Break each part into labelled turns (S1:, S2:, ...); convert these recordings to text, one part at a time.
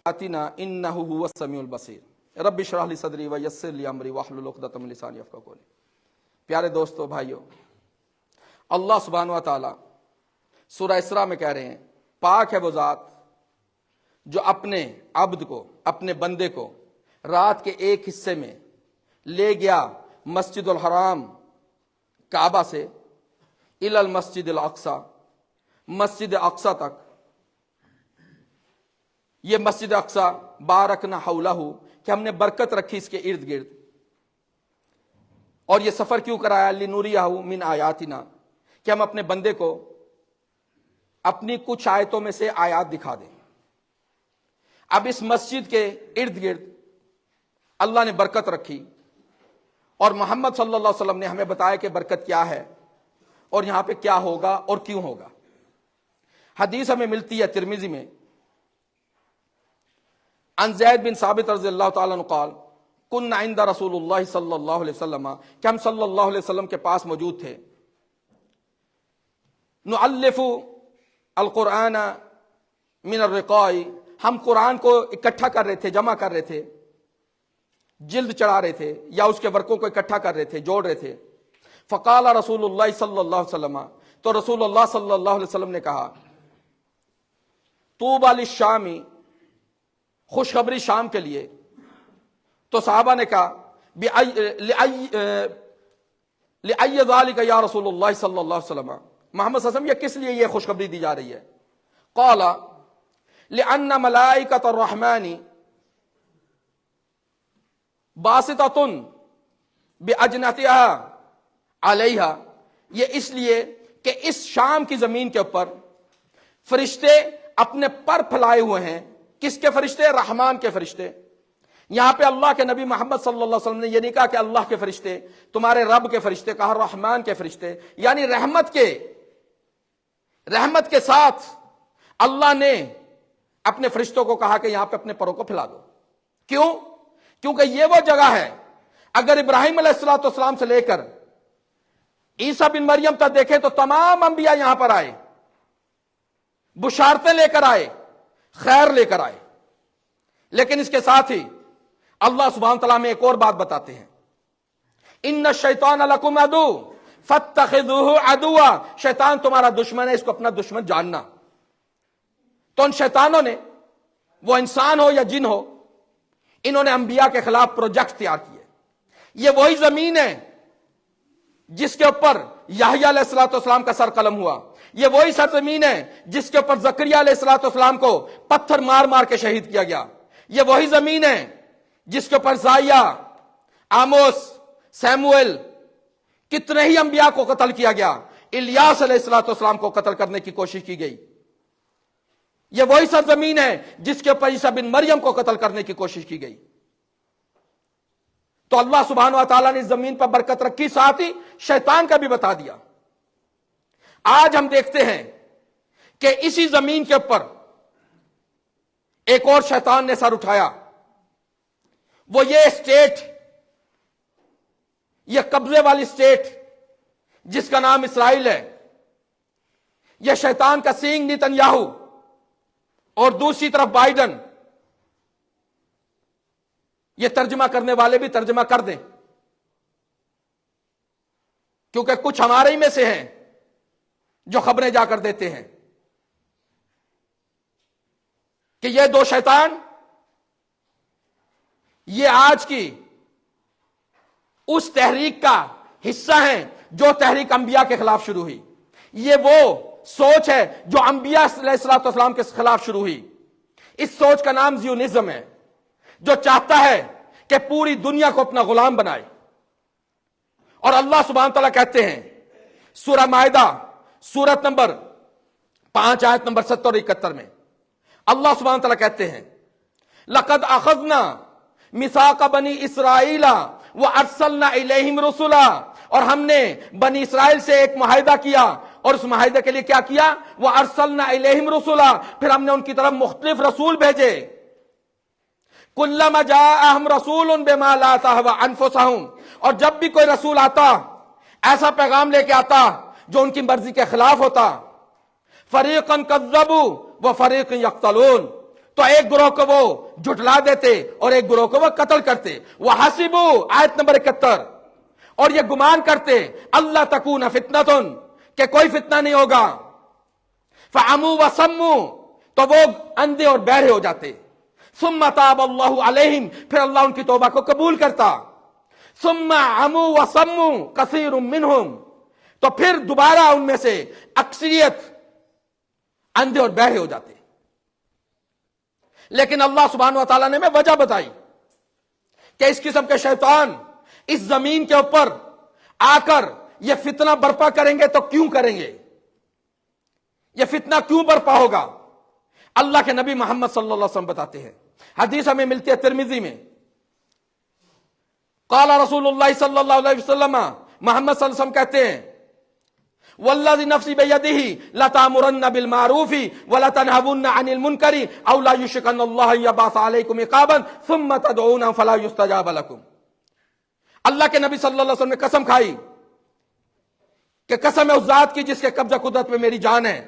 S1: آتنا انہ هو السمیع البصیر رب اشرح لی صدری ویسر لی امری واحلل عقدۃ من لسانی یفقهوا قولی۔ پیارے دوستو، بھائیو، اللہ سبحانہ و تعالی سورہ اسراء میں کہہ رہے ہیں پاک ہے وہ ذات جو اپنے عبد کو، اپنے بندے کو رات کے ایک حصے میں لے گیا مسجد الحرام کعبہ سے الی المسجد الاقصی، مسجد اقصی تک۔ یہ مسجد اقصی بارکنا حولہ، کہ ہم نے برکت رکھی اس کے ارد گرد۔ اور یہ سفر کیوں کرایا؟ لنوریہ من آیاتنا، کہ ہم اپنے بندے کو اپنی کچھ آیتوں میں سے آیات دکھا دیں۔ اب اس مسجد کے ارد گرد اللہ نے برکت رکھی، اور محمد صلی اللہ علیہ وسلم نے ہمیں بتایا کہ برکت کیا ہے اور یہاں پہ کیا ہوگا اور کیوں ہوگا۔ حدیث ہمیں ملتی ہے ترمذی میں، عن زید بن ثابت رضی اللہ تعالیٰ عنہ قال کنا عند رسول اللہ صلی اللہ علیہ وسلم، کہ ہم صلی اللہ علیہ وسلم کے پاس موجود تھے۔ نؤلف القرآن من الرقاء، ہم قرآن کو اکٹھا کر رہے تھے، جمع کر رہے تھے، جلد چڑھا رہے تھے یا اس کے ورقوں کو اکٹھا کر رہے تھے، جوڑ رہے تھے۔ فقال رسول اللہ صلی اللہ علیہ وسلم، تو رسول اللہ صلی اللہ علیہ وسلم نے کہا طوبی للشام، خوشخبری شام کے لیے۔ تو صحابہ نے کہا لأی ذالک یا رسول اللہ صلی اللہ علیہ وسلم، محمد صلی اللہ علیہ وسلم یہ کس لیے یہ خوشخبری دی جا رہی ہے؟ قال لأن ملائکۃ الرحمن باسطۃ باجنحتها علیہا، یہ اس لیے کہ اس شام کی زمین کے اوپر فرشتے اپنے پر پھیلائے ہوئے ہیں۔ کس کے فرشتے؟ رحمان کے فرشتے۔ یہاں پہ اللہ کے نبی محمد صلی اللہ علیہ وسلم نے یہ نہیں کہا کہ اللہ کے فرشتے، تمہارے رب کے فرشتے، کہا رحمان کے فرشتے، یعنی رحمت کے ساتھ اللہ نے اپنے فرشتوں کو کہا کہ یہاں پہ اپنے پروں کو پھیلا دو۔ کیوں؟ کیونکہ یہ وہ جگہ ہے، اگر ابراہیم علیہ السلام سے لے کر عیسیٰ بن مریم تک دیکھیں تو تمام انبیاء یہاں پر آئے، بشارتیں لے کر آئے، خیر لے کر آئے۔ لیکن اس کے ساتھ ہی اللہ سبحانہ تعالیٰ میں ایک اور بات بتاتے ہیں، ان الشیطان لکم عدو فاتخذوہ عدوا، شیطان تمہارا دشمن ہے، اس کو اپنا دشمن جاننا۔ تو ان شیطانوں نے، وہ انسان ہو یا جن ہو، انہوں نے انبیاء کے خلاف پروجیکٹ تیار کیے۔ یہ وہی زمین ہے جس کے اوپر یحییٰ علیہ السلام کا سر قلم ہوا، یہ وہی سرزمین ہے جس کے اوپر زکریا علیہ السلام کو پتھر مار مار کے شہید کیا گیا، یہ وہی زمین ہے جس کے اوپر زائیہ، آموس، سیموئل، کتنے ہی انبیاء کو قتل کیا گیا، الیاس علیہ السلام کو قتل کرنے کی کوشش کی گئی۔ یہ وہی سرزمین ہے جس کے اوپر عیسیٰ بن مریم کو قتل کرنے کی کوشش کی گئی۔ تو اللہ سبحانہ و تعالیٰ نے اس زمین پر برکت رکھی، ساتھ ہی شیطان کا بھی بتا دیا۔ آج ہم دیکھتے ہیں کہ اسی زمین کے اوپر ایک اور شیطان نے سر اٹھایا، وہ یہ اسٹیٹ، یہ قبضے والی اسٹیٹ جس کا نام اسرائیل ہے، یہ شیطان کا سینگ نیتنیاہو اور دوسری طرف بائیڈن، یہ ترجمہ کرنے والے بھی ترجمہ کر دیں، کیونکہ کچھ ہمارے ہی میں سے ہیں جو خبریں جا کر دیتے ہیں کہ یہ دو شیطان، یہ آج کی اس تحریک کا حصہ ہیں جو تحریک انبیاء کے خلاف شروع ہوئی۔ یہ وہ سوچ ہے جو انبیاء علیہ السلام کے خلاف شروع ہوئی۔ اس سوچ کا نام زیونزم ہے، جو چاہتا ہے کہ پوری دنیا کو اپنا غلام بنائے۔ اور اللہ سبحانہ تعالیٰ کہتے ہیں سورہ مائدہ سورت نمبر 5 آیت نمبر 70 اور 71 میں، اللہ سبحانہ تعالیٰ کہتے ہیں لَقَدْ أَخَذْنَا مِيثَاقَ بَنِي إِسْرَائِيلَ وَأَرْسَلْنَا إِلَيْهِمْ رُسُلًا، اور ہم نے بنی اسرائیل سے ایک معاہدہ کیا، اور اس معاہدے کے لیے کیا کیا؟ وَأَرْسَلْنَا إِلَيْهِمْ رُسُلًا، پھر ہم نے ان کی طرف مختلف رسول بھیجے۔ كُلَّمَا جَاءَهُمْ رَسُولٌ بِمَا لَا تَهْوَىٰ أَنفُسُهُمْ، اور جب بھی کوئی رسول آتا، ایسا پیغام لے کے آتا جو ان کی مرضی کے خلاف ہوتا، فَرِيقًا كَذَّبُوا وَفَرِيقًا يَقْتُلُونَ، تو ایک گروہ کو وہ جھٹلا دیتے اور ایک گروہ کو وہ قتل کرتے. وحسبوا آیت نمبر 71. اور یہ گمان کرتے اللہ تکون فتنۃ کہ کوئی فتنہ نہیں ہوگا. فعموا وصموا تو وہ اندھے اور بہرے ہو جاتے. ثم تاب اللہ علیہم پھر اللہ ان کی توبہ کو قبول کرتا. ثم عموا وصموا کثیر منہم تو پھر دوبارہ ان میں سے اکثریت اندھے اور بہرے ہو جاتے. لیکن اللہ سبحانہ و تعالیٰ نے میں وجہ بتائی کہ اس قسم کے شیطان اس زمین کے اوپر آ کر یہ فتنہ برپا کریں گے تو کیوں کریں گے, یہ فتنہ کیوں برپا ہوگا. اللہ کے نبی محمد صلی اللہ علیہ وسلم بتاتے ہیں, حدیث ہمیں ملتی ہے ترمذی میں, قال رسول اللہ صلی اللہ علیہ وسلم, محمد صلی اللہ علیہ وسلم کہتے ہیں والذی نفسی بیدہ لتامرن بالمعروف ولتنہون عن المنکر او لا یشرکن اللہ یبعث علیکم عقابا ثم تدعون فلا یستجاب لکم. اللہ کے نبی صلی اللہ علیہ وسلم نے قسم کھائی کہ قسم ہے اس ذات کی جس کے قبضہ قدرت میں میری جان ہے,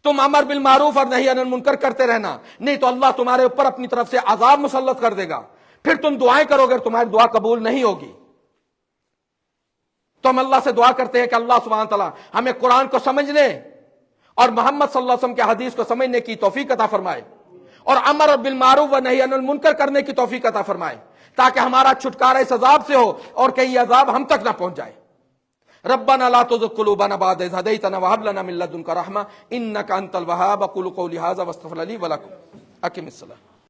S1: تم امر بالمعروف اور نہی عن المنکر کرتے رہنا, نہیں تو اللہ تمہارے اوپر اپنی طرف سے عذاب مسلط کر دے گا. پھر تم دعائیں کرو گے تمہاری دعا قبول نہیں ہوگی. تو ہم اللہ سے دعا کرتے ہیں کہ اللہ سبحانہ تعالیٰ ہمیں قرآن کو سمجھنے اور محمد صلی اللہ علیہ وسلم کے حدیث کو سمجھنے کی توفیق عطا فرمائے, اور امر بالمعروف و نہی عن المنکر کرنے کی توفیق عطا فرمائے, تاکہ ہمارا چھٹکارا اس عذاب سے ہو اور کہ یہ عذاب ہم تک نہ پہنچ جائے. ربنا لا تزغ قلوبنا بعد إذ هديتنا وهب لنا من لدنك رحمة إنك أنت الوهاب. أقول قولي هذا واستغفر لي ولكم. أقم الصلاة.